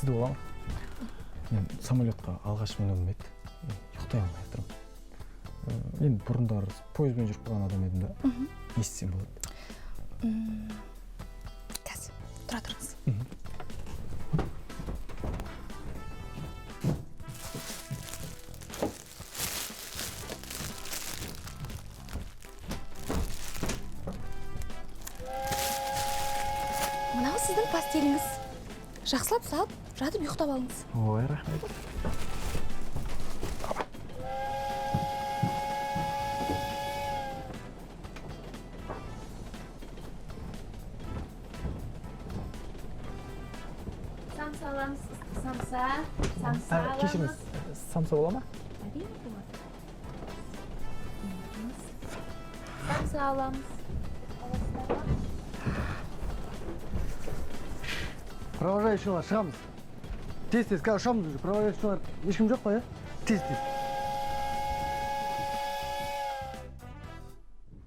сізді боламын. Мен самолетқа алғаш мінуім еді. Ұйықтай алмай жатырмын. Енді бұрындары пойызбен жүріп қалған адам едім да. Не істесем болады? Қазір, тұра тұрыңыз. Мынау сіздің постеліңіз. Жақсылап салып, жатып ұйықтап алыңыз. Ой, рахмет. Самса аламыз, самса аламыз. Кешіріңіз, самса бола ма? Әрине болады. Самса аламыз. Провожающийлар шығамыз. Тез-тез, қазір ұшамыз уже. Провожающийлар ешкім жоқ па, е? Тез-тез.